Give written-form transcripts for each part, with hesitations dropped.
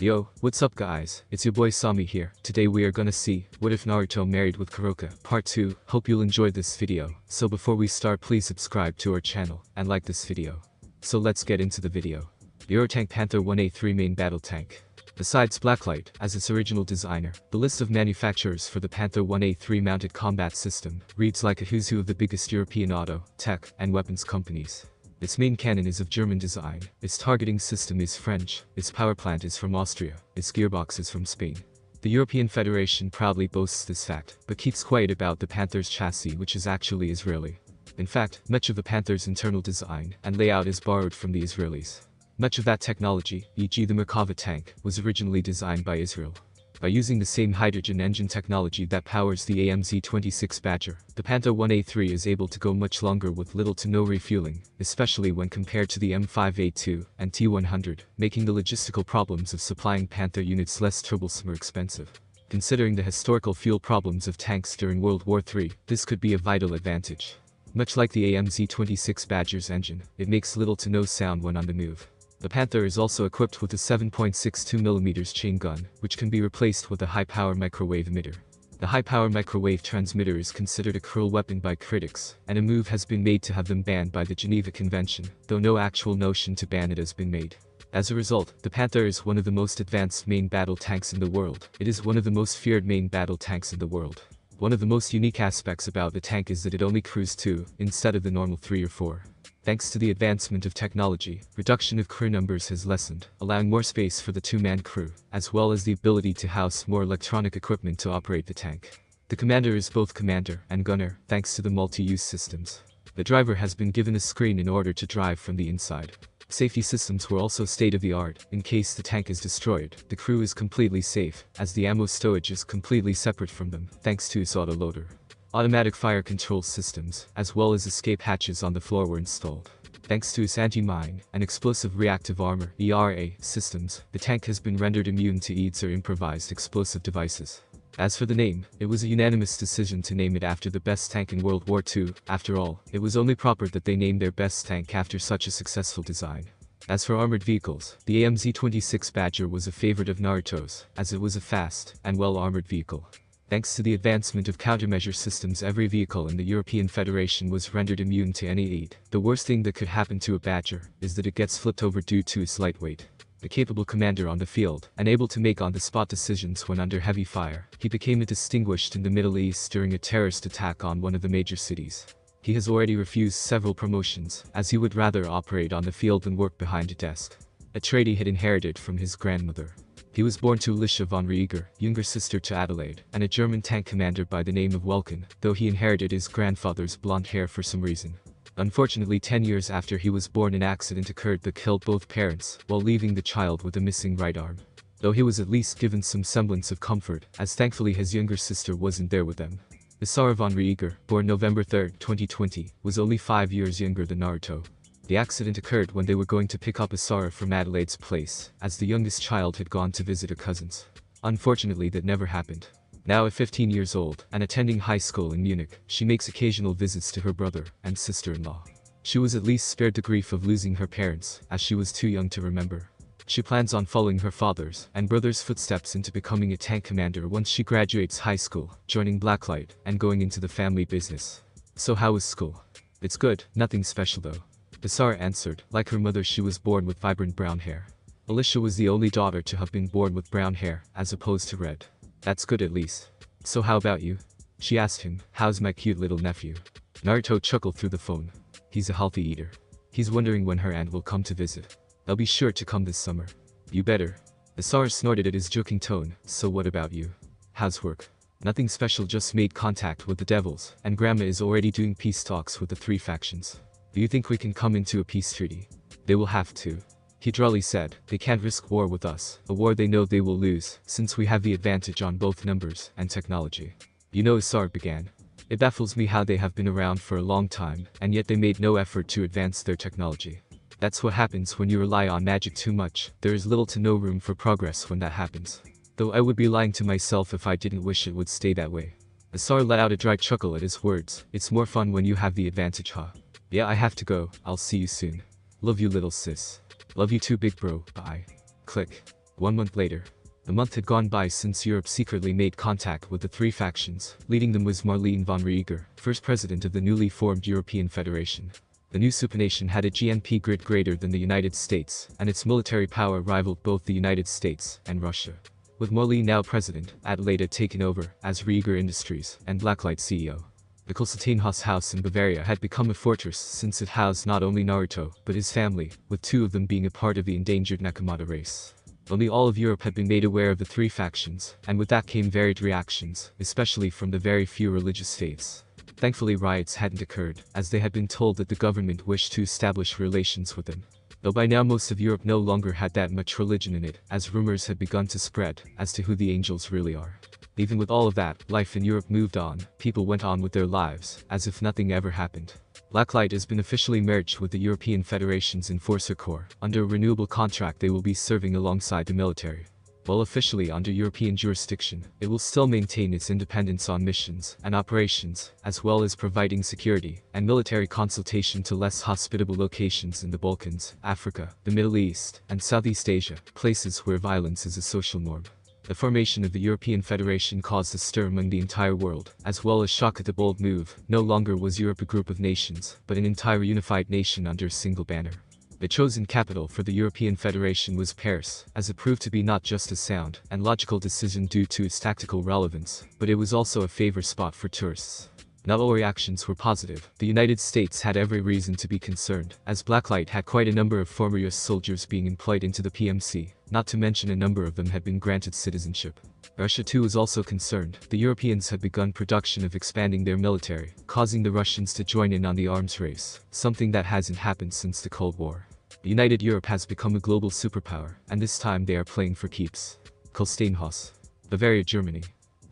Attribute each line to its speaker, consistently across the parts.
Speaker 1: Yo, what's up guys, it's your boy Sami here. Today we are gonna see, what if Naruto married with Kuroka, part 2, hope you'll enjoy this video. So before we start please subscribe to our channel, and like this video. So let's get into the video. Eurotank Panther 1A3 main battle tank. Besides Blacklight, as its original designer, the list of manufacturers for the Panther 1A3 mounted combat system reads like a who's who of the biggest European auto, tech, and weapons companies. Its main cannon is of German design, its targeting system is French, its power plant is from Austria, its gearbox is from Spain. The European Federation proudly boasts this fact, but keeps quiet about the Panther's chassis which is actually Israeli. In fact, much of the Panther's internal design and layout is borrowed from the Israelis. Much of that technology, e.g. the Merkava tank, was originally designed by Israel. By using the same hydrogen engine technology that powers the AMZ-26 Badger, the Panther 1A3 is able to go much longer with little to no refueling, especially when compared to the M5A2 and T100, making the logistical problems of supplying Panther units less troublesome or expensive. Considering the historical fuel problems of tanks during World War III, this could be a vital advantage. Much like the AMZ-26 Badger's engine, it makes little to no sound when on the move. The Panther is also equipped with a 7.62mm chain gun, which can be replaced with a high-power microwave emitter. The high-power microwave transmitter is considered a cruel weapon by critics, and a move has been made to have them banned by the Geneva Convention, though no actual notion to ban it has been made. As a result, the Panther is one of the most advanced main battle tanks in the world. It is one of the most feared main battle tanks in the world. One of the most unique aspects about the tank is that it only crews 2, instead of the normal 3 or 4. Thanks to the advancement of technology, reduction of crew numbers has lessened, allowing more space for the 2-man crew, as well as the ability to house more electronic equipment to operate the tank. The commander is both commander and gunner, thanks to the multi-use systems. The driver has been given a screen in order to drive from the inside. Safety systems were also state-of-the-art. In case the tank is destroyed, the crew is completely safe, as the ammo stowage is completely separate from them, thanks to its autoloader. Automatic fire control systems, as well as escape hatches on the floor were installed. Thanks to its anti-mine and explosive reactive armor (ERA) systems, the tank has been rendered immune to EIDs or improvised explosive devices. As for the name, it was a unanimous decision to name it after the best tank in World War II. After all, it was only proper that they name their best tank after such a successful design. As for armored vehicles, the AMZ-26 Badger was a favorite of Naruto's, as it was a fast and well-armored vehicle. Thanks to the advancement of countermeasure systems, every vehicle in the European Federation was rendered immune to any aid. The worst thing that could happen to a Badger is that it gets flipped over due to its lightweight. A capable commander on the field, and able to make on-the-spot decisions when under heavy fire, he became distinguished in the Middle East during a terrorist attack on one of the major cities. He has already refused several promotions, as he would rather operate on the field than work behind a desk. A trait he had inherited from his grandmother. He was born to Alicia von Rieger, younger sister to Adelaide, and a German tank commander by the name of Welkin, though he inherited his grandfather's blonde hair for some reason. Unfortunately, 10 years after he was born, an accident occurred that killed both parents, while leaving the child with a missing right arm. Though he was at least given some semblance of comfort, as thankfully his younger sister wasn't there with them. Issei von Rieger, born November 3, 2020, was only 5 years younger than Naruto. The accident occurred when they were going to pick up Issei from Adelaide's place, as the youngest child had gone to visit her cousins. Unfortunately, that never happened. Now at 15 years old, and attending high school in Munich, she makes occasional visits to her brother and sister-in-law. She was at least spared the grief of losing her parents, as she was too young to remember. She plans on following her father's and brother's footsteps into becoming a tank commander once she graduates high school, joining Blacklight, and going into the family business. So how was school? It's good, nothing special though. Issei answered. Like her mother, she was born with vibrant brown hair. Alicia was the only daughter to have been born with brown hair, as opposed to red. That's good at least. So how about you? She asked him. How's my cute little nephew? Naruto chuckled through the phone. He's a healthy eater. He's wondering when her aunt will come to visit. They'll be sure to come this summer. You better. Issei snorted at his joking tone. So what about you? How's work? Nothing special, just made contact with the devils, and Grandma is already doing peace talks with the 3 factions. Do you think we can come into a peace treaty? They will have to. He drily said. They can't risk war with us, a war they know they will lose, since we have the advantage on both numbers and technology. You know, Issei began. It baffles me how they have been around for a long time, and yet they made no effort to advance their technology. That's what happens when you rely on magic too much. There is little to no room for progress when that happens. Though I would be lying to myself if I didn't wish it would stay that way. Issei let out a dry chuckle at his words. It's more fun when you have the advantage, huh? Yeah, I have to go. I'll see you soon. Love you, little sis. Love you too, big bro. Bye. Click. 1 month later. A month had gone by since Europe secretly made contact with the three factions. Leading them was Marlene von Rieger, first president of the newly formed European Federation. The new supernation had a GNP grid greater than the United States, and its military power rivaled both the United States and Russia. With Marlene now president, Adelaide had taken over as Rieger Industries and Blacklight CEO. The Konstantinhaus house in Bavaria had become a fortress since it housed not only Naruto, but his family, with 2 of them being a part of the endangered Nakamata race. Only all of Europe had been made aware of the 3 factions, and with that came varied reactions, especially from the very few religious faiths. Thankfully riots hadn't occurred, as they had been told that the government wished to establish relations with them. Though by now most of Europe no longer had that much religion in it, as rumors had begun to spread as to who the angels really are. Even with all of that, life in Europe moved on, people went on with their lives, as if nothing ever happened. Blacklight has been officially merged with the European Federation's Enforcer Corps. Under a renewable contract they will be serving alongside the military. While officially under European jurisdiction, it will still maintain its independence on missions and operations, as well as providing security and military consultation to less hospitable locations in the Balkans, Africa, the Middle East, and Southeast Asia, places where violence is a social norm. The formation of the European Federation caused a stir among the entire world, as well as shock at the bold move. No longer was Europe a group of nations, but an entire unified nation under a single banner. The chosen capital for the European Federation was Paris, as it proved to be not just a sound and logical decision due to its tactical relevance, but it was also a favor spot for tourists. Not all reactions were positive. The United States had every reason to be concerned, as Blacklight had quite a number of former US soldiers being employed into the PMC, not to mention a number of them had been granted citizenship. Russia too was also concerned. The Europeans had begun production of expanding their military, causing the Russians to join in on the arms race, something that hasn't happened since the Cold War. United Europe has become a global superpower, and this time they are playing for keeps. Kolsteinhaus, Bavaria, Germany.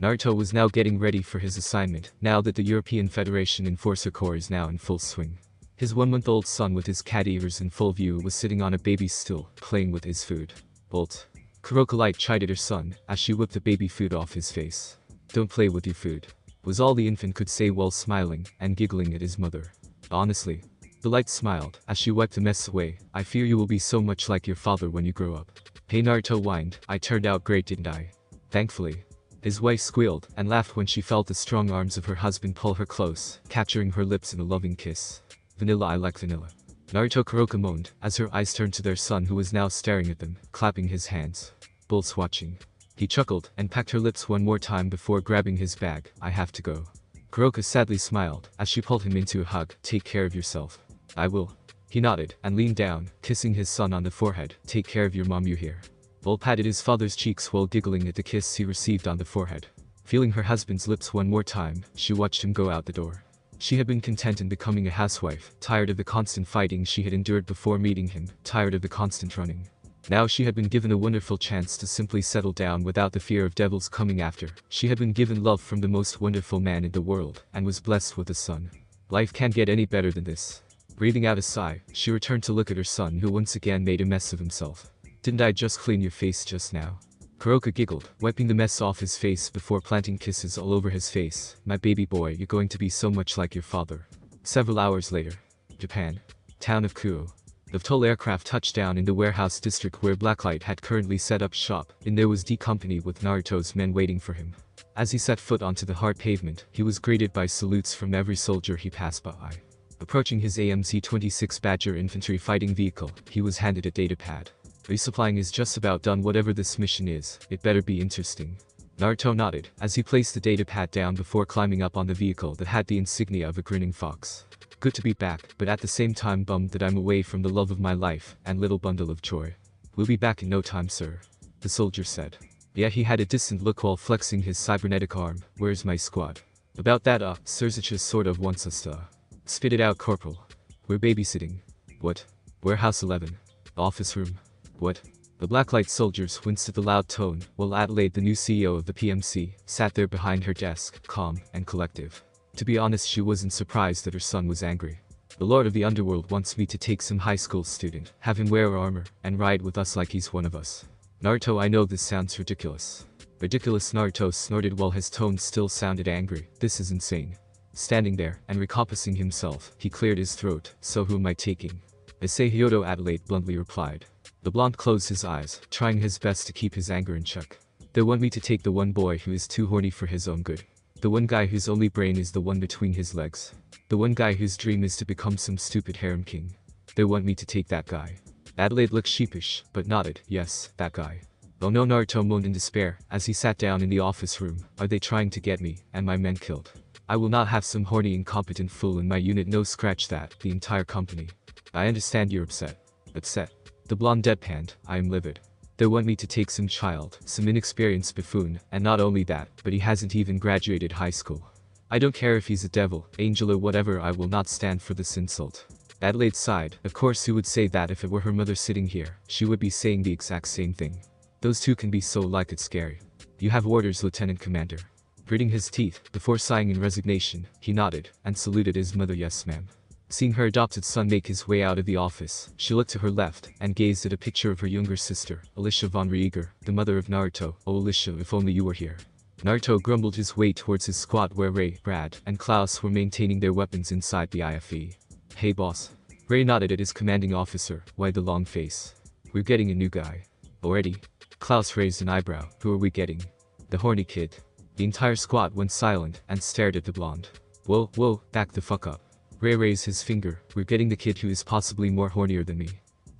Speaker 1: Naruto was now getting ready for his assignment, now that the European Federation Enforcer Corps is now in full swing. His 1-month-old son with his cat ears in full view was sitting on a baby stool, playing with his food. Bolt. Kuroka light chided her son, as she whipped the baby food off his face. "Don't play with your food," was all the infant could say while smiling and giggling at his mother. Honestly. The light smiled, as she wiped the mess away. "I fear you will be so much like your father when you grow up." Hey, Naruto whined. "I turned out great, didn't I?" Thankfully. His wife squealed and laughed when she felt the strong arms of her husband pull her close, capturing her lips in a loving kiss. "Vanilla, I like vanilla." Naruto, Kuroka moaned, as her eyes turned to their son who was now staring at them, clapping his hands. Bolt's watching. He chuckled and packed her lips one more time before grabbing his bag. "I have to go." Kuroka sadly smiled, as she pulled him into a hug. "Take care of yourself." "I will." He nodded and leaned down, kissing his son on the forehead. "Take care of your mom, you hear?" Bolt patted his father's cheeks while giggling at the kiss he received on the forehead. Feeling her husband's lips one more time, she watched him go out the door. She had been content in becoming a housewife, tired of the constant fighting she had endured before meeting him, tired of the constant running. Now she had been given a wonderful chance to simply settle down without the fear of devils coming after. She had been given love from the most wonderful man in the world, and was blessed with a son. Life can't get any better than this. Breathing out a sigh, she returned to look at her son who once again made a mess of himself. "Didn't I just clean your face just now?" Kuroka giggled, wiping the mess off his face before planting kisses all over his face. "My baby boy, you're going to be so much like your father." Several hours later. Japan. Town of Kuo. The VTOL aircraft touched down in the warehouse district where Blacklight had currently set up shop, and there was D Company with Naruto's men waiting for him. As he set foot onto the hard pavement, he was greeted by salutes from every soldier he passed by. Approaching his AMC-26 Badger infantry fighting vehicle, he was handed a datapad. "Resupplying is just about done. Whatever this mission is, it better be interesting." Naruto nodded, as he placed the datapad down before climbing up on the vehicle that had the insignia of a grinning fox. "Good to be back, but at the same time bummed that I'm away from the love of my life and little bundle of joy." "We'll be back in no time, sir," the soldier said. Yeah, he had a distant look while flexing his cybernetic arm. "Where's my squad?" "About that, Sirzichus sort of wants us to, spit it out, Corporal." "We're babysitting." "What?" "Warehouse 11. Office room." "What?" The Blacklight soldiers winced at the loud tone, while Adelaide, the new CEO of the PMC, sat there behind her desk, calm and collective. To be honest, she wasn't surprised that her son was angry. "The Lord of the Underworld wants me to take some high school student, have him wear armor, and ride with us like he's one of us." "Naruto, I know this sounds ridiculous." "Ridiculous," Naruto snorted while his tone still sounded angry. "This is insane." Standing there, and recompassing himself, he cleared his throat. "So who am I taking?" "Issei Hyodo," Adelaide bluntly replied. The blonde closed his eyes, trying his best to keep his anger in check. They want me to take the one boy who is too horny for his own good. The one guy whose only brain is the one between his legs. The one guy whose dream is to become some stupid harem king. They want me to take that guy. Adelaide looked sheepish, but nodded, yes, that guy. Oh no, Naruto moaned in despair, as he sat down in the office room. Are they trying to get me, and my men killed? I will not have some horny incompetent fool in my unit, no scratch that, the entire company. I understand you're upset. Upset? The blonde deadpanned, I am livid. They want me to take some child, some inexperienced buffoon, and not only that, but he hasn't even graduated high school. I don't care if he's a devil, angel or whatever, I will not stand for this insult. Adelaide sighed. Of course who would say that if it were her mother sitting here, she would be saying the exact same thing. Those two can be so like it's scary. You have orders, Lieutenant Commander. Gritting his teeth, before sighing in resignation, he nodded, and saluted his mother. Yes ma'am. Seeing her adopted son make his way out of the office, she looked to her left, and gazed at a picture of her younger sister, Alicia von Rieger, the mother of Naruto. Oh Alicia, if only you were here. Naruto grumbled his way towards his squad where Ray, Brad, and Klaus were maintaining their weapons inside the IFE. Hey boss. Ray nodded at his commanding officer. Why the long face? We're getting a new guy. Already? Klaus raised an eyebrow. Who are we getting? The horny kid. The entire squad went silent and stared at the blonde. Whoa, back the fuck up. Ray raised his finger. We're getting the kid who is possibly more hornier than me.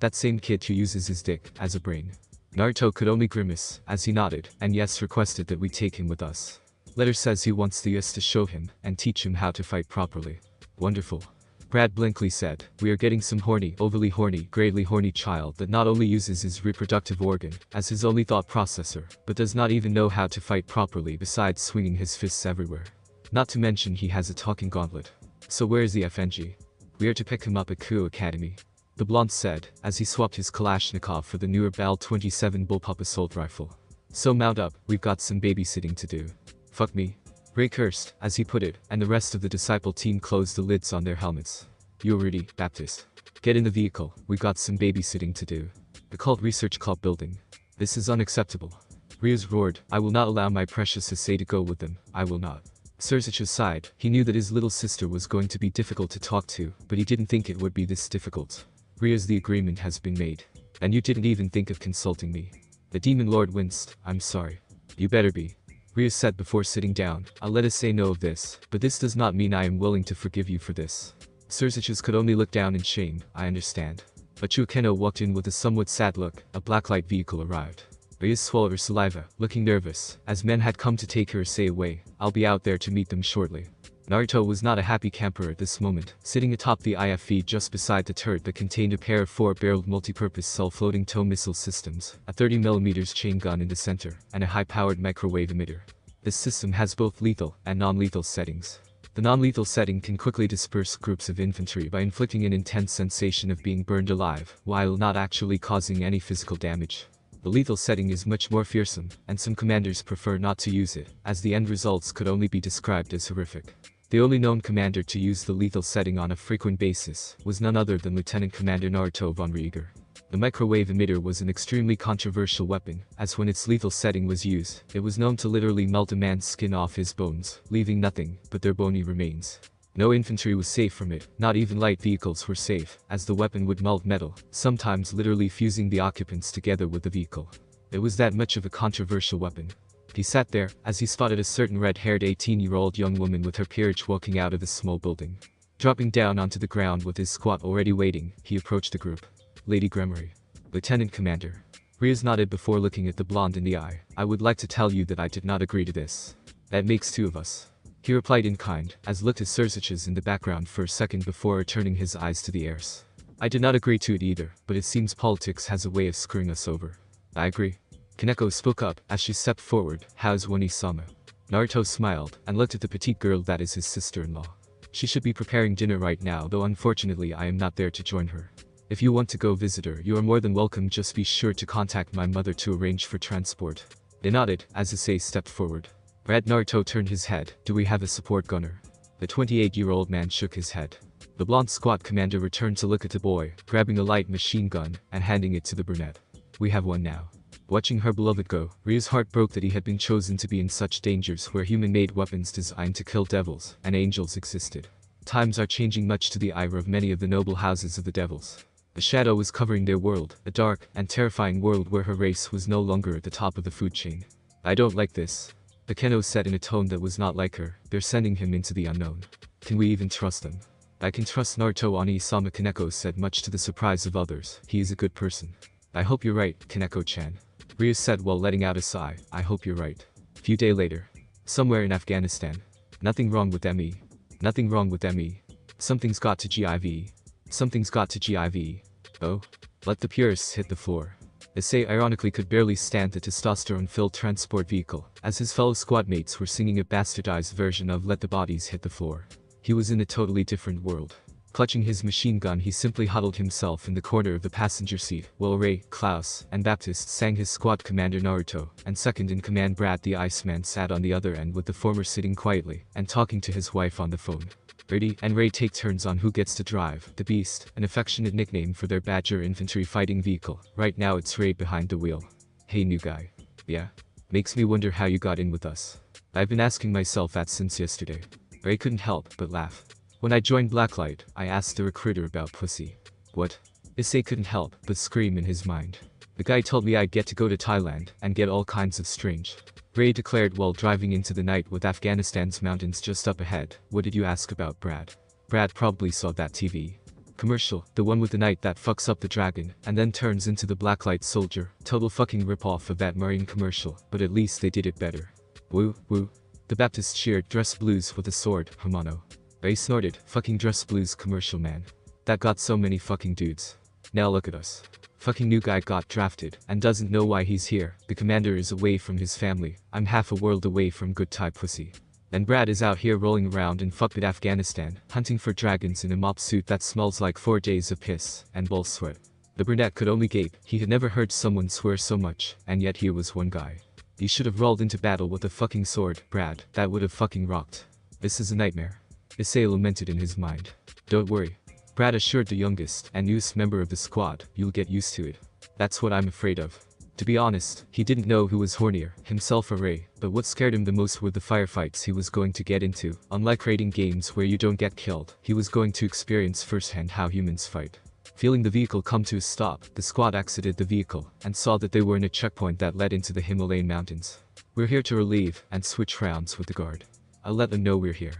Speaker 1: That same kid who uses his dick as a brain. Naruto could only grimace as he nodded, and yes requested that we take him with us. Letter says he wants the US to show him and teach him how to fight properly. Wonderful. Brad blankly said, we are getting some horny, overly horny, greatly horny child that not only uses his reproductive organ as his only thought processor, but does not even know how to fight properly besides swinging his fists everywhere. Not to mention he has a talking gauntlet. So where is the FNG? We are to pick him up at Kuo Academy. The blonde said, as he swapped his Kalashnikov for the newer Bal-27 bullpup assault rifle. So mount up, we've got some babysitting to do. Fuck me. Ray cursed, as he put it, and the rest of the disciple team closed the lids on their helmets. You already, Baptist. Get in the vehicle, we got some babysitting to do. The cult research club building. This is unacceptable. Rias roared, I will not allow my precious Issei to go with them, I will not. Serzic sighed. He knew that his little sister was going to be difficult to talk to, but he didn't think it would be this difficult. Rias, the agreement has been made. And you didn't even think of consulting me. The demon lord winced. I'm sorry. You better be. Rias said before sitting down. I'll let us say no of this, but this does not mean I am willing to forgive you for this. Serzic could only look down in shame. I understand. But Chuakeno walked in with a somewhat sad look. A blacklight vehicle arrived. Rias swallowed her saliva, looking nervous, as men had come to take her Issei away. I'll be out there to meet them shortly. Naruto was not a happy camper at this moment, sitting atop the IFE just beside the turret that contained a pair of 4-barreled multi-purpose self-loading tow missile systems, a 30mm chain gun in the center, and a high-powered microwave emitter. This system has both lethal and non-lethal settings. The non-lethal setting can quickly disperse groups of infantry by inflicting an intense sensation of being burned alive, while not actually causing any physical damage. The lethal setting is much more fearsome, and some commanders prefer not to use it, as the end results could only be described as horrific. The only known commander to use the lethal setting on a frequent basis was none other than Lieutenant Commander Naruto von Rieger. The microwave emitter was an extremely controversial weapon, as when its lethal setting was used, it was known to literally melt a man's skin off his bones, leaving nothing but their bony remains. No infantry was safe from it, not even light vehicles were safe, as the weapon would melt metal, sometimes literally fusing the occupants together with the vehicle. It was that much of a controversial weapon. He sat there, as he spotted a certain red-haired 18-year-old young woman with her peerage walking out of the small building. Dropping down onto the ground with his squad already waiting, he approached the group. Lady Gremory. Lieutenant Commander. Rias nodded before looking at the blonde in the eye. I would like to tell you that I did not agree to this. That makes two of us. He replied in kind, as looked at Serzic in the background for a second before returning his eyes to the heirs. I did not agree to it either, but it seems politics has a way of screwing us over. I agree. Kaneko spoke up, as she stepped forward. How's Wani-sama? Naruto smiled, and looked at the petite girl that is his sister-in-law. She should be preparing dinner right now, though unfortunately I am not there to join her. If you want to go visit her, you are more than welcome, just be sure to contact my mother to arrange for transport. They nodded, as Issei stepped forward. Red Naruto turned his head. Do we have a support gunner? The 28-year-old man shook his head. The blonde squad commander returned to look at the boy, grabbing a light machine gun, and handing it to the brunette. We have one now. Watching her beloved go, Ria's heart broke that he had been chosen to be in such dangers where human-made weapons designed to kill devils and angels existed. Times are changing much to the ire of many of the noble houses of the devils. A shadow was covering their world, a dark and terrifying world where her race was no longer at the top of the food chain. I don't like this. Akeno said in a tone that was not like her. They're sending him into the unknown. Can we even trust them? I can trust Naruto Oni-sama, Kaneko said, much to the surprise of others. He is a good person. I hope you're right, Kaneko-chan. Rias said while letting out a sigh. I hope you're right. Few days later. Somewhere in Afghanistan. Nothing wrong with ME. Nothing wrong with ME. Something's got to GIV. Something's got to GIV. Oh? Let the purists hit the floor. Issei ironically could barely stand the testosterone-filled transport vehicle, as his fellow squad mates were singing a bastardized version of Let the Bodies Hit the Floor. He was in a totally different world. Clutching his machine gun, he simply huddled himself in the corner of the passenger seat, while Ray, Klaus, and Baptiste sang his squad commander Naruto, and second-in-command Brad the Iceman sat on the other end with the former sitting quietly and talking to his wife on the phone. Brady and Ray take turns on who gets to drive the Beast, an affectionate nickname for their Badger infantry fighting vehicle. Right now it's Ray behind the wheel. Hey new guy. Yeah? Makes me wonder how you got in with us. I've been asking myself that since yesterday. Ray couldn't help but laugh. When I joined Blacklight, I asked the recruiter about pussy. What? Issei couldn't help but scream in his mind. The guy told me I'd get to go to Thailand and get all kinds of strange. Ray declared while driving into the night with Afghanistan's mountains just up ahead. What did you ask about, Brad? Brad probably saw that TV commercial, the one with the knight that fucks up the dragon and then turns into the Blacklight soldier. Total fucking ripoff of that Marine commercial, but at least they did it better. Woo, woo. The Baptist cheered. Dress blues with a sword, Hermano. Ray snorted. Fucking dress blues commercial, man. That got so many fucking dudes. Now look at us. Fucking new guy got drafted and doesn't know why he's here. The commander is away from his family. I'm half a world away from good Thai pussy. And Brad is out here rolling around in fuckbit Afghanistan, hunting for dragons in a mop suit that smells like 4 days of piss and bull sweat. The brunette could only gape. He had never heard someone swear so much, and yet here was one guy. You should have rolled into battle with a fucking sword, Brad. That would have fucking rocked. This is a nightmare. Issei lamented in his mind. Don't worry. Brad assured the youngest and newest member of the squad. You'll get used to it. That's what I'm afraid of. To be honest, he didn't know who was hornier, himself or Ray, but what scared him the most were the firefights he was going to get into. Unlike raiding games where you don't get killed, he was going to experience firsthand how humans fight. Feeling the vehicle come to a stop, the squad exited the vehicle and saw that they were in a checkpoint that led into the Himalayan mountains. We're here to relieve and switch rounds with the guard. I'll let them know we're here.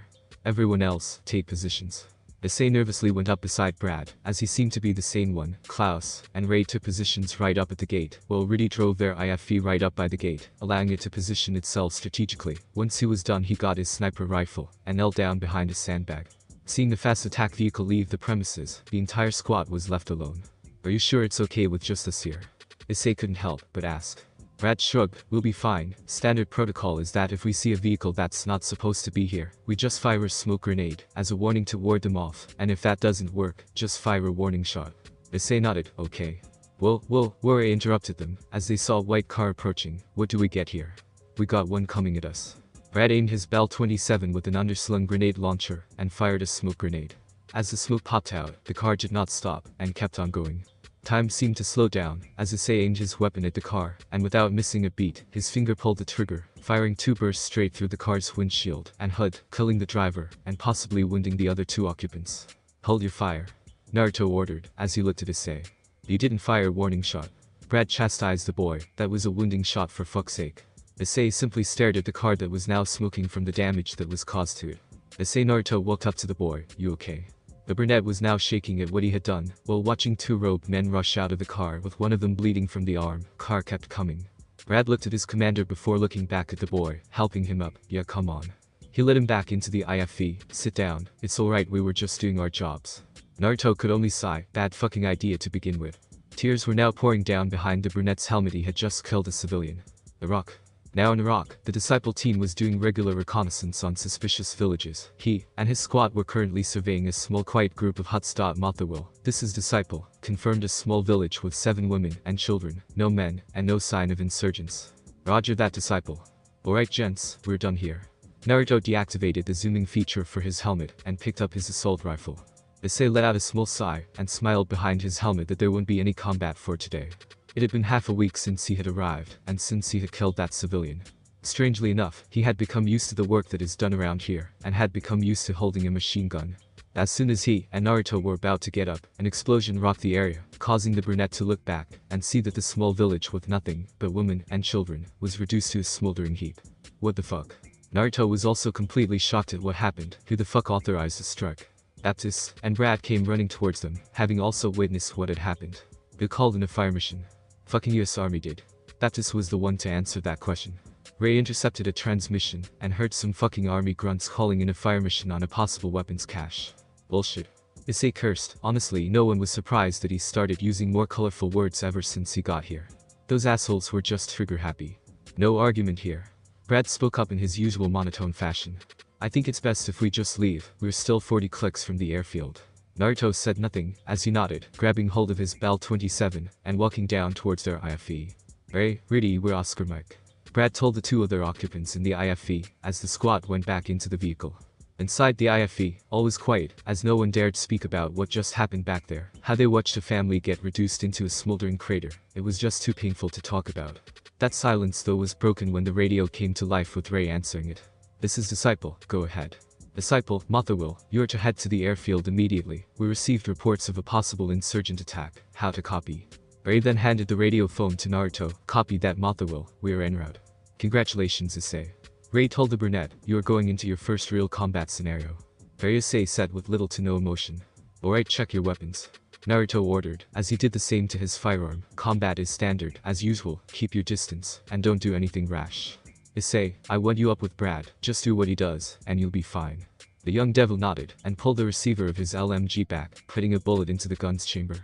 Speaker 1: Everyone else, take positions. Issei nervously went up beside Brad, as he seemed to be the sane one. Klaus and Ray took positions right up at the gate, while Rudy drove their IFV right up by the gate, allowing it to position itself strategically. Once he was done, he got his sniper rifle and knelt down behind a sandbag. Seeing the fast attack vehicle leave the premises, the entire squad was left alone. Are you sure it's okay with just us here? Issei couldn't help but ask. Brad shrugged. We'll be fine. Standard protocol is that if we see a vehicle that's not supposed to be here, we just fire a smoke grenade as a warning to ward them off, and if that doesn't work, just fire a warning shot. Issei nodded. Okay. Well, Ray interrupted them as they saw a white car approaching. What do we get here? We got one coming at us. Brad aimed his Bell 27 with an underslung grenade launcher and fired a smoke grenade. As the smoke popped out, the car did not stop and kept on going. Time seemed to slow down as Issei aimed his weapon at the car, and without missing a beat, his finger pulled the trigger, firing 2 bursts straight through the car's windshield and hood, killing the driver and possibly wounding the other 2 occupants. Hold your fire, Naruto ordered as he looked at Issei. You didn't fire a warning shot. Brad chastised the boy. That was a wounding shot for fuck's sake. Issei simply stared at the car that was now smoking from the damage that was caused to it. Issei Naruto walked up to the boy. You okay? The brunette was now shaking at what he had done, while watching 2 robed men rush out of the car with one of them bleeding from the arm. Car kept coming. Brad looked at his commander before looking back at the boy, helping him up. Yeah, come on. He led him back into the IFV. Sit down. It's alright, we were just doing our jobs. Naruto could only sigh. Bad fucking idea to begin with. Tears were now pouring down behind the brunette's helmet. He had just killed a civilian. Iraq. Now in Iraq, the Disciple team was doing regular reconnaissance on suspicious villages. He and his squad were currently surveying a small quiet group of huts. Mothawil. This is Disciple, confirmed. A small village with 7 women and children, no men, and no sign of insurgents. Roger that, Disciple. Alright gents, we're done here. Naruto deactivated the zooming feature for his helmet and picked up his assault rifle. Issei let out a small sigh and smiled behind his helmet that there wouldn't be any combat for today. It had been half a week since he had arrived, and since he had killed that civilian. Strangely enough, he had become used to the work that is done around here, and had become used to holding a machine gun. As soon as he and Naruto were about to get up, an explosion rocked the area, causing the brunette to look back and see that the small village with nothing but women and children was reduced to a smoldering heap. What the fuck? Naruto was also completely shocked at what happened. Who the fuck authorized the strike? Baptist and Brad came running towards them, having also witnessed what had happened. They called in a fire mission. Fucking US Army did. Baptist was the one to answer that question. Ray intercepted a transmission and heard some fucking army grunts calling in a fire mission on a possible weapons cache. Bullshit. Issei cursed. Honestly, no one was surprised that he started using more colorful words ever since he got here. Those assholes were just trigger happy. No argument here. Brad spoke up in his usual monotone fashion. I think it's best if we just leave. We're still 40 clicks from the airfield. Naruto said nothing as he nodded, grabbing hold of his Bal 27 and walking down towards their IFE. Ray, Riddy, we're Oscar Mike. Brad told the two other occupants in the IFE as the squad went back into the vehicle. Inside the IFE, all was quiet, as no one dared speak about what just happened back there, how they watched a family get reduced into a smoldering crater. It was just too painful to talk about. That silence though was broken when the radio came to life with Ray answering it. This is Disciple, go ahead. Disciple, Motherwill, you are to head to the airfield immediately. We received reports of a possible insurgent attack. How to copy? Ray then handed the radio phone to Naruto. Copy that, Motherwill, we are en route. Congratulations, Issei. Ray told the brunette, you are going into your first real combat scenario. Issei said with little to no emotion. Alright, check your weapons. Naruto ordered, as he did the same to his firearm. Combat is standard, as usual, keep your distance, and don't do anything rash. Issei, I want you up with Brad, just do what he does, and you'll be fine. The young devil nodded, and pulled the receiver of his LMG back, putting a bullet into the gun's chamber.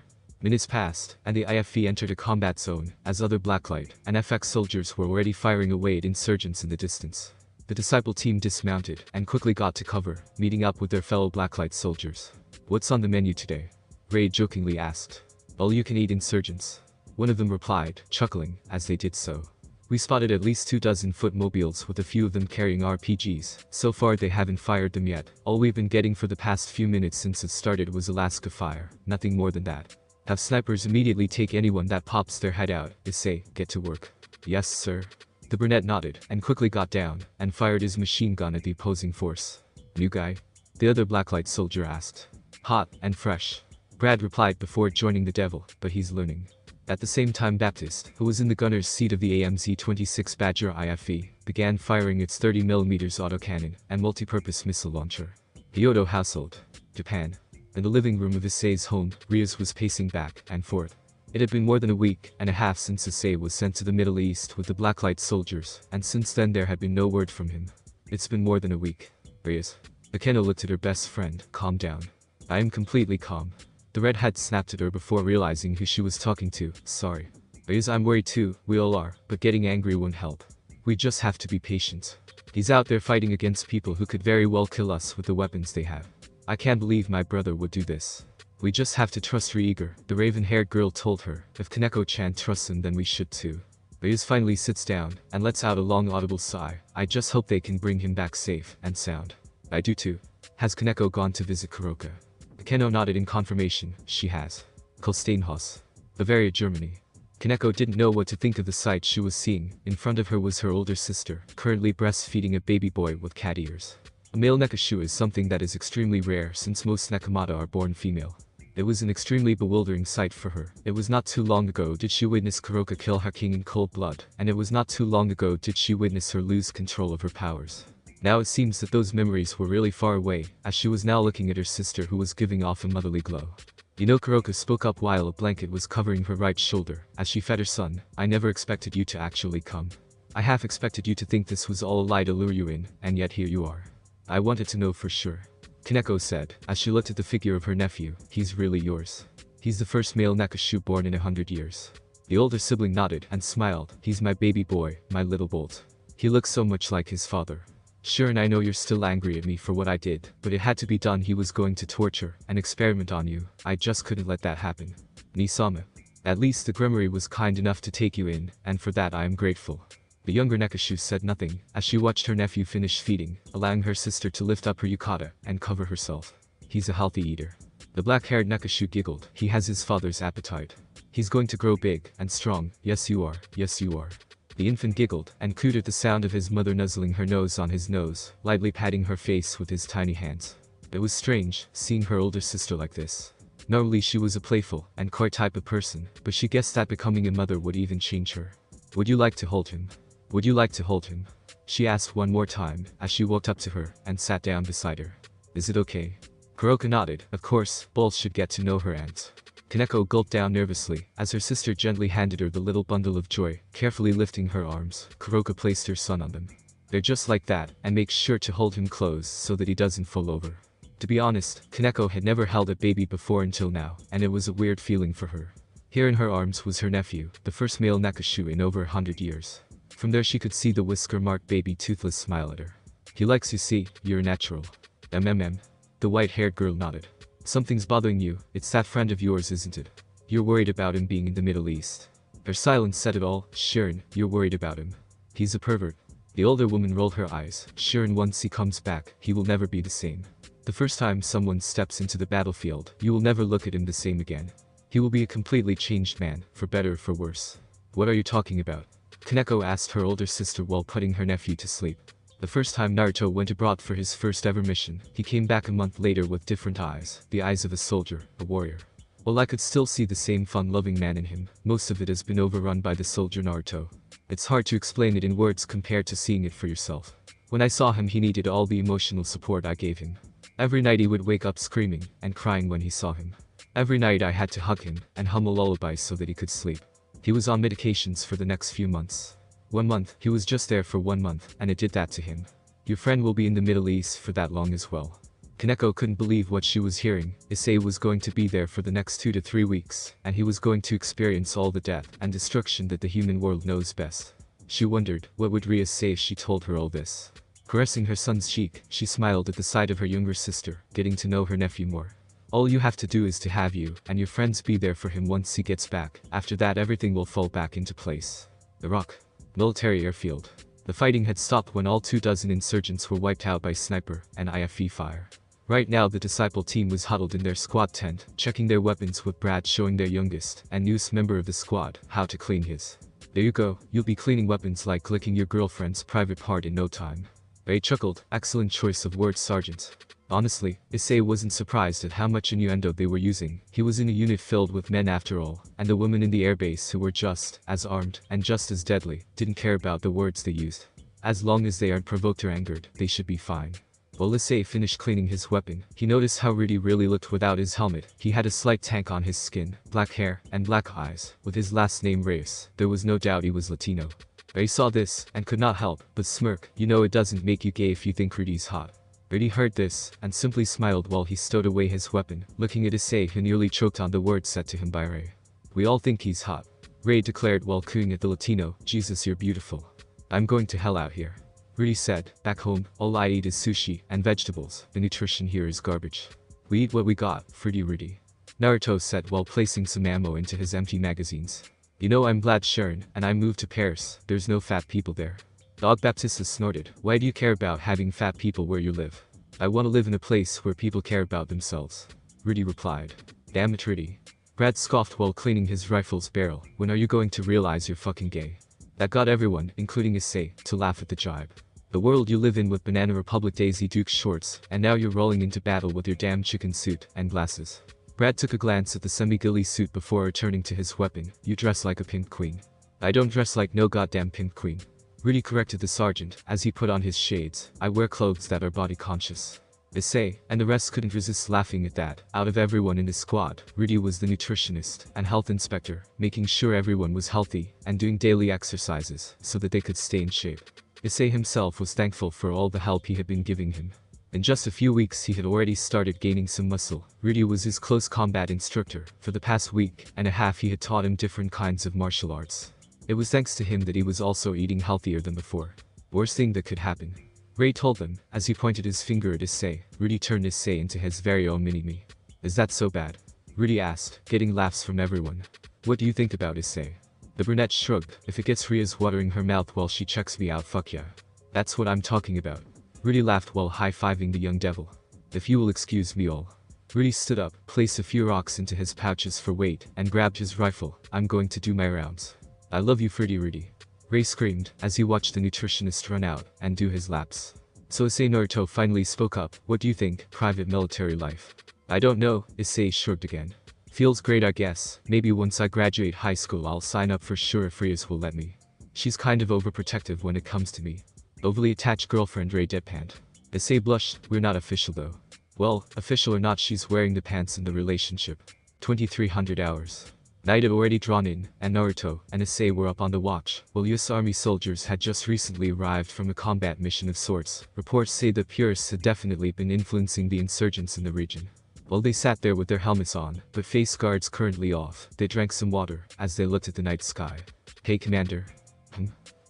Speaker 1: Minutes passed, and the IFE entered a combat zone, as other Blacklight and FX soldiers were already firing away at insurgents in the distance. The Disciple team dismounted, and quickly got to cover, meeting up with their fellow Blacklight soldiers. What's on the menu today? Ray jokingly asked. All-you-can-eat insurgents. One of them replied, chuckling, as they did so. We spotted at least 24 foot mobiles with a few of them carrying RPGs. So far they haven't fired them yet. All we've been getting for the past few minutes since it started was Alaska fire, nothing more than that. Have snipers immediately take anyone that pops their head out. Issei, get to work. Yes, sir. The brunette nodded, and quickly got down, and fired his machine gun at the opposing force. New guy? The other Blacklight soldier asked. Hot and fresh. Brad replied before joining the devil, but he's learning. At the same time Baptist, who was in the gunner's seat of the AMZ-26 Badger IFE, began firing its 30mm autocannon and multi-purpose missile launcher. Kyoto household. Japan. In the living room of Issei's home, Rias was pacing back and forth. It had been more than a week and a half since Issei was sent to the Middle East with the Blacklight soldiers, and since then there had been no word from him. It's been more than a week. Rias. Akeno looked at her best friend. Calm down. I am completely calm. The redhead snapped at her before realizing who she was talking to. Sorry. Rias, I'm worried too, we all are, but getting angry won't help. We just have to be patient. He's out there fighting against people who could very well kill us with the weapons they have. I can't believe my brother would do this. We just have to trust Rieger, the raven-haired girl told her. If Kaneko-chan trusts him then we should too. Rias finally sits down and lets out a long audible sigh. I just hope they can bring him back safe and sound. I do too. Has Kaneko gone to visit Kuroka? Akeno nodded in confirmation. She has. Kolsteinhaus. Bavaria, Germany. Kaneko didn't know what to think of the sight she was seeing. In front of her was her older sister, currently breastfeeding a baby boy with cat ears. A male nekashu is something that is extremely rare since most nekamata are born female. It was an extremely bewildering sight for her. It was not too long ago did she witness Kuroka kill her king in cold blood, and it was not too long ago did she witness her lose control of her powers. Now it seems that those memories were really far away, as she was now looking at her sister who was giving off a motherly glow. You know, Kuroka spoke up while a blanket was covering her right shoulder, as she fed her son. I never expected you to actually come. I half expected you to think this was all a lie to lure you in, and yet here you are. I wanted to know for sure. Kaneko said, as she looked at the figure of her nephew. He's really yours. He's the first male nekashu born in 100 years. The older sibling nodded and smiled. He's my baby boy, my little bolt. He looks so much like his father. Sure, and I know you're still angry at me for what I did, but it had to be done. He was going to torture and experiment on you. I just couldn't let that happen. Nisama. At least the Grimoire was kind enough to take you in, and for that I am grateful. The younger nekashu said nothing, as she watched her nephew finish feeding, allowing her sister to lift up her yukata and cover herself. He's a healthy eater. The black-haired nekashu giggled. He has his father's appetite. He's going to grow big and strong. Yes you are, yes you are. The infant giggled and cooed at the sound of his mother nuzzling her nose on his nose, lightly patting her face with his tiny hands. It was strange, seeing her older sister like this. Normally she was a playful and coy type of person, but she guessed that becoming a mother would even change her. Would you like to hold him? Would you like to hold him? She asked one more time, as she walked up to her and sat down beside her. Is it okay? Kuroka nodded. Of course, both should get to know her aunt. Kaneko gulped down nervously, as her sister gently handed her the little bundle of joy, carefully lifting her arms. Kuroka placed her son on them. They're just like that, and makes sure to hold him close so that he doesn't fall over. To be honest, Kaneko had never held a baby before until now, and it was a weird feeling for her. Here in her arms was her nephew, the first male Nakashu in over 100 years. From there she could see the whisker-marked baby toothless smile at her. He likes you, see, you're natural. MMM. The white-haired girl nodded. Something's bothering you, it's that friend of yours, isn't it? You're worried about him being in the Middle East. Her silence said it all. Sharon, you're worried about him. He's a pervert. The older woman rolled her eyes. Sharon, once he comes back, he will never be the same. The first time someone steps into the battlefield, you will never look at him the same again. He will be a completely changed man, for better or for worse. What are you talking about? Kaneko asked her older sister while putting her nephew to sleep. The first time Naruto went abroad for his first ever mission, he came back a month later with different eyes, the eyes of a soldier, a warrior. While I could still see the same fun-loving man in him, most of it has been overrun by the soldier Naruto. It's hard to explain it in words compared to seeing it for yourself. When I saw him, he needed all the emotional support I gave him. Every night he would wake up screaming and crying when he saw him. Every night I had to hug him and hum a lullaby so that he could sleep. He was on medications for the next few months. 1 month, he was just there for 1 month, and it did that to him. Your friend will be in the Middle East for that long as well. Kaneko couldn't believe what she was hearing. Issei was going to be there for the next 2 to 3 weeks, and he was going to experience all the death and destruction that the human world knows best. She wondered, what would Rias say if she told her all this? Caressing her son's cheek, she smiled at the sight of her younger sister, getting to know her nephew more. All you have to do is to have you and your friends be there for him once he gets back. After that, everything will fall back into place. The Rock. Military airfield. The fighting had stopped when all 24 insurgents were wiped out by sniper and IFE fire. Right now the disciple team was huddled in their squad tent, checking their weapons, with Brad showing their youngest and newest member of the squad how to clean his. There you go, you'll be cleaning weapons like licking your girlfriend's private part in no time. Ray chuckled. Excellent choice of words, Sergeant. Honestly, Issei wasn't surprised at how much innuendo they were using. He was in a unit filled with men after all, and the women in the airbase who were just as armed and just as deadly didn't care about the words they used. As long as they aren't provoked or angered, they should be fine. While Issei finished cleaning his weapon, he noticed how Rudy really looked without his helmet. He had a slight tank on his skin, black hair, and black eyes. With his last name Rias, there was no doubt he was Latino. Ray saw this and could not help but smirk. You know, it doesn't make you gay if you think Rudy's hot. Rudy heard this and simply smiled while he stowed away his weapon, looking at Issei, who nearly choked on the words said to him by Ray. We all think he's hot, Ray declared while cooing at the Latino. Jesus, you're beautiful. I'm going to hell out here. Rudy said, back home, all I eat is sushi and vegetables. The nutrition here is garbage. We eat what we got, fruity Rudy. Naruto said while placing some ammo into his empty magazines. You know, I'm glad, Sharon, and I moved to Paris. There's no fat people there. Dog Baptista snorted. Why do you care about having fat people where you live? I want to live in a place where people care about themselves. Rudy replied. Damn it, Rudy. Brad scoffed while cleaning his rifle's barrel. When are you going to realize you're fucking gay? That got everyone, including Issei, to laugh at the jibe. The world you live in with Banana Republic Daisy Duke shorts, and now you're rolling into battle with your damn chicken suit and glasses. Brad took a glance at the semi-ghillie suit before returning to his weapon. You dress like a pimp queen. I don't dress like no goddamn pimp queen. Rudy corrected the sergeant as he put on his shades. I wear clothes that are body conscious. Issei and the rest couldn't resist laughing at that. Out of everyone in his squad, Rudy was the nutritionist and health inspector, making sure everyone was healthy and doing daily exercises so that they could stay in shape. Issei himself was thankful for all the help he had been giving him. In just a few weeks he had already started gaining some muscle. Rudy was his close combat instructor. For the past week and a half he had taught him different kinds of martial arts. It was thanks to him that he was also eating healthier than before. Worst thing that could happen. Ray told them, as he pointed his finger at Issei. Rudy turned Issei into his very own mini-me. Is that so bad? Rudy asked, getting laughs from everyone. What do you think about Issei? The brunette shrugged. If it gets Rias watering her mouth while she checks me out, fuck yeah. That's what I'm talking about. Rudy laughed while high-fiving the young devil. If you will excuse me all. Rudy stood up, placed a few rocks into his pouches for weight, and grabbed his rifle. I'm going to do my rounds. I love you, fruity Rudy. Ray screamed as he watched the nutritionist run out and do his laps. So Issei Naruto finally spoke up. What do you think, private military life? I don't know, Issei shrugged again. Feels great I guess, maybe once I graduate high school I'll sign up for sure if Rias will let me. She's kind of overprotective when it comes to me. Overly attached girlfriend Ray deadpanned. Issei blushed, we're not official though. Well, official or not she's wearing the pants in the relationship. 2300 hours. Night had already drawn in, and Naruto and Issei were up on the watch, while US Army soldiers had just recently arrived from a combat mission of sorts. Reports say the purists had definitely been influencing the insurgents in the region. While they sat there with their helmets on, but face guards currently off, they drank some water, as they looked at the night sky. Hey Commander.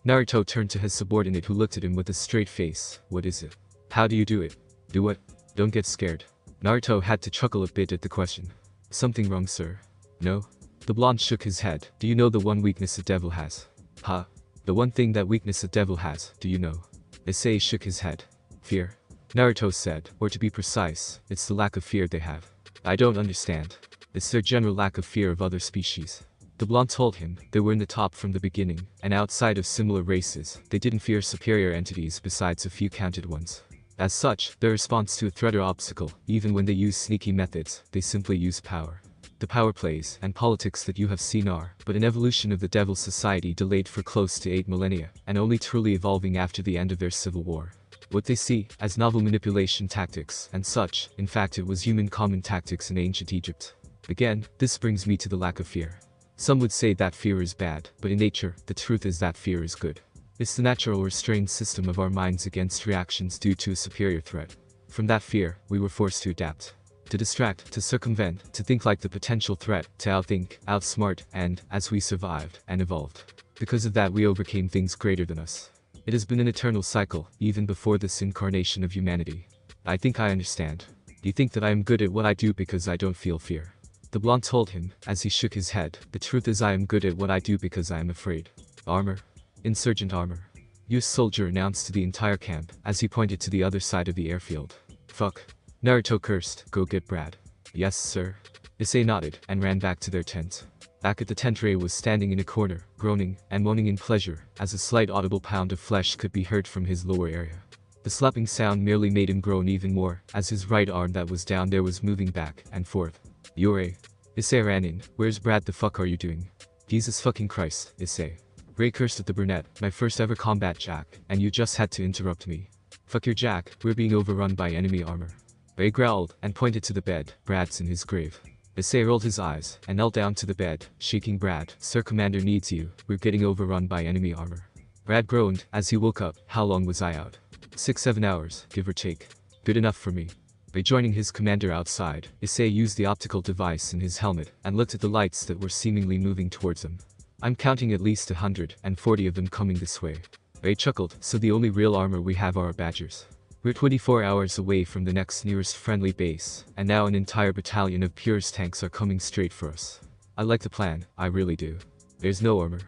Speaker 1: Naruto turned to his subordinate who looked at him with a straight face. What is it? How do you do it? Do what? Don't get scared. Naruto had to chuckle a bit at the question. Something wrong, sir? No? The blonde shook his head. Do you know the one weakness a devil has? Huh? The one thing that weakness a devil has, do you know? Issei shook his head. Fear. Naruto said, or to be precise, it's the lack of fear they have. I don't understand. It's their general lack of fear of other species. The blonde told him they were in the top from the beginning, and outside of similar races, they didn't fear superior entities besides a few counted ones. As such, their response to a threat or obstacle, even when they use sneaky methods, they simply use power. The power plays and politics that you have seen are but an evolution of the Devil's Society delayed for close to 8 millennia, and only truly evolving after the end of their civil war. What they see as novel manipulation tactics and such, in fact it was human common tactics in ancient Egypt. Again, this brings me to the lack of fear. Some would say that fear is bad, but in nature, the truth is that fear is good. It's the natural restrained system of our minds against reactions due to a superior threat. From that fear, we were forced to adapt. To distract, to circumvent, to think like the potential threat, to outthink, outsmart, and, as we survived, and evolved. Because of that we overcame things greater than us. It has been an eternal cycle, even before this incarnation of humanity. I think I understand. You think that I am good at what I do because I don't feel fear. The blonde told him, as he shook his head, the truth is I am good at what I do because I am afraid. Armor. Insurgent armor. US soldier announced to the entire camp, as he pointed to the other side of the airfield. Fuck. Naruto cursed, go get Brad. Yes, sir. Issei nodded, and ran back to their tent. Back at the tent Ray was standing in a corner, groaning, and moaning in pleasure, as a slight audible pound of flesh could be heard from his lower area. The slapping sound merely made him groan even more, as his right arm that was down there was moving back and forth. Yore. Issei ran in, where's Brad the fuck are you doing? Jesus fucking Christ, Issei. Ray cursed at the brunette, my first ever combat jack, and you just had to interrupt me. Fuck your jack, we're being overrun by enemy armor. Ray growled, and pointed to the bed. Brad's in his grave. Issei rolled his eyes, and knelt down to the bed, shaking Brad. Sir Commander needs you, we're getting overrun by enemy armor. Brad groaned, as he woke up. How long was I out? 6-7 hours, give or take. Good enough for me. Rejoining his commander outside, Issei used the optical device in his helmet, and looked at the lights that were seemingly moving towards him. I'm counting at least 140 of them coming this way. Ray chuckled, so the only real armor we have are our badgers. We're 24 hours away from the next nearest friendly base, and now an entire battalion of Purist tanks are coming straight for us. I like the plan, I really do. There's no armor.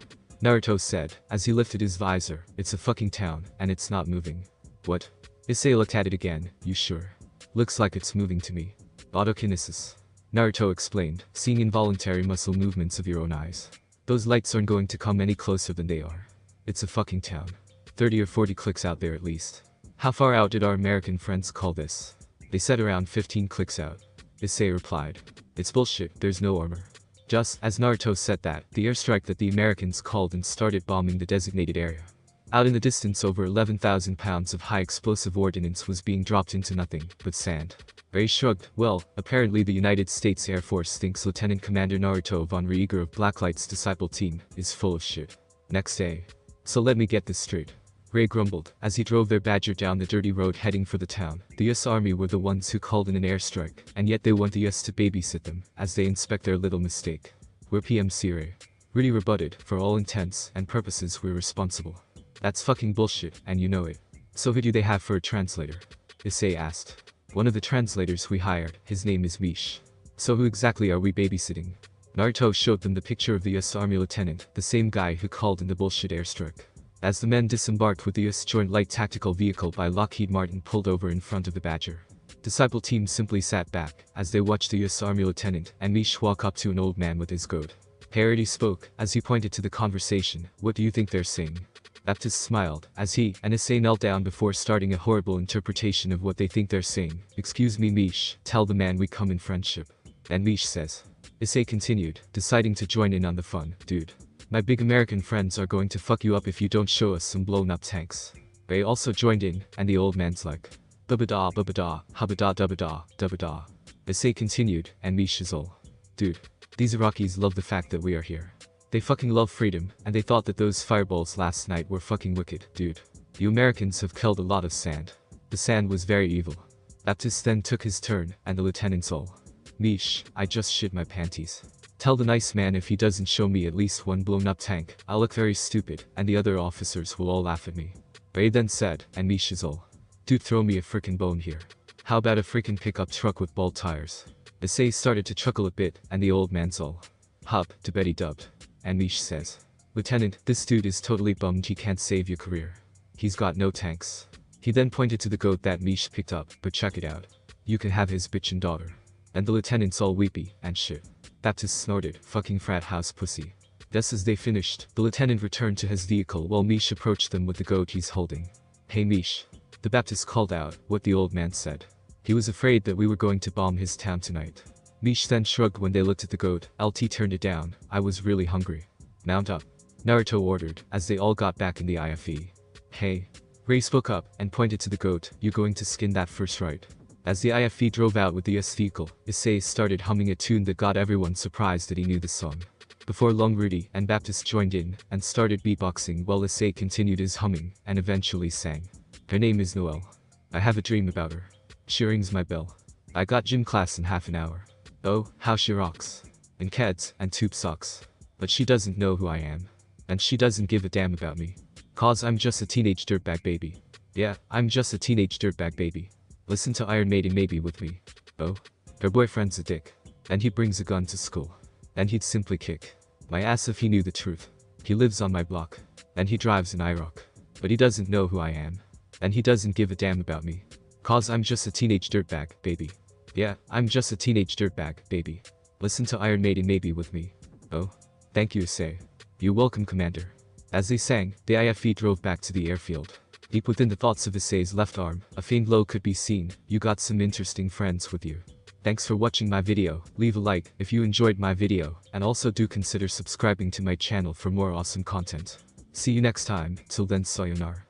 Speaker 1: Naruto said, as he lifted his visor. It's a fucking town, and it's not moving. What? Issei looked at it again. You sure? Looks like it's moving to me. Autokinesis. Naruto explained, seeing involuntary muscle movements of your own eyes. Those lights aren't going to come any closer than they are. It's a fucking town. 30 or 40 clicks out there at least. How far out did our American friends call this? They said around 15 clicks out. Issei replied. It's bullshit, there's no armor. Just as Naruto said that, the airstrike that the Americans called and started bombing the designated area. Out in the distance over 11,000 pounds of high explosive ordnance was being dropped into nothing but sand. Ray shrugged. Well, apparently the United States Air Force thinks Lieutenant Commander Naruto von Rieger of Blacklight's disciple team is full of shit. Next day. So let me get this straight. Ray grumbled, as he drove their badger down the dirty road heading for the town. The US Army were the ones who called in an airstrike, and yet they want the US to babysit them, as they inspect their little mistake. We're PMC Ray. Really rebutted, for all intents and purposes we're responsible. That's fucking bullshit, and you know it. So who do they have for a translator? Issei asked. One of the translators we hired, his name is Mish. So who exactly are we babysitting? Naruto showed them the picture of the US Army lieutenant, the same guy who called in the bullshit airstrike. As the men disembarked with the US Joint Light Tactical Vehicle by Lockheed Martin pulled over in front of the Badger. Disciple team simply sat back, as they watched the US Army lieutenant and Mish walk up to an old man with his goat. Parody spoke, as he pointed to the conversation. What do you think they're saying? Baptist smiled, as he and Issei knelt down before starting a horrible interpretation of what they think they're saying. Excuse me Mish, tell the man we come in friendship. And Mish says. Issei continued, deciding to join in on the fun. Dude. My big American friends are going to fuck you up if you don't show us some blown up tanks. They also joined in, and the old man's like. Bubba-da, hubba-da, dubba-da, dubba-da. Issei continued, and Mish is all. Dude. These Iraqis love the fact that we are here. They fucking love freedom, and they thought that those fireballs last night were fucking wicked. Dude. You Americans have killed a lot of sand. The sand was very evil. Baptist then took his turn, and the lieutenants all. Mish, I just shit my panties. Tell the nice man if he doesn't show me at least one blown up tank, I'll look very stupid, and the other officers will all laugh at me. Ray then said, and Mish is all. Dude, throw me a frickin' bone here. How about a frickin' pickup truck with bald tires? Issei started to chuckle a bit, and the old man's all. Hub, to Betty dubbed. And Mish says. Lieutenant, this dude is totally bummed he can't save your career. He's got no tanks. He then pointed to the goat that Mish picked up, but check it out. You can have his bitchin' daughter. And the lieutenant's all weepy, and shit. Baptist snorted, fucking frat house pussy. Just as they finished, the lieutenant returned to his vehicle while Mish approached them with the goat he's holding. Hey Mish. The Baptist called out, what the old man said. He was afraid that we were going to bomb his town tonight. Mish then shrugged when they looked at the goat. LT turned it down. I was really hungry. Mount up. Naruto ordered, as they all got back in the IFE. Hey. Ray spoke up, and pointed to the goat. You going to skin that first, right? As the IFE drove out with the S vehicle, Issei started humming a tune that got everyone surprised that he knew the song. Before long Rudy and Baptist joined in, and started beatboxing while Issei continued his humming, and eventually sang. Her name is Noelle. I have a dream about her. She rings my bell. I got gym class in half an hour. Oh, how she rocks. In Keds and tube socks. But she doesn't know who I am. And she doesn't give a damn about me. Cause I'm just a teenage dirtbag baby. Yeah, I'm just a teenage dirtbag baby. Listen to Iron Maiden maybe with me. Oh. Her boyfriend's a dick. And he brings a gun to school. And he'd simply kick my ass if he knew the truth. He lives on my block. And he drives an IROC. But he doesn't know who I am. And he doesn't give a damn about me. Cause I'm just a teenage dirtbag baby. Yeah, I'm just a teenage dirtbag, baby. Listen to Iron Maiden maybe with me. Oh. Thank you Issei. You're welcome Commander. As they sang, the IFE drove back to the airfield. Deep within the thoughts of Issei's left arm, a faint glow could be seen. You got some interesting friends with you. Thanks for watching my video. Leave a like if you enjoyed my video, and also do consider subscribing to my channel for more awesome content. See you next time, till then sayonara.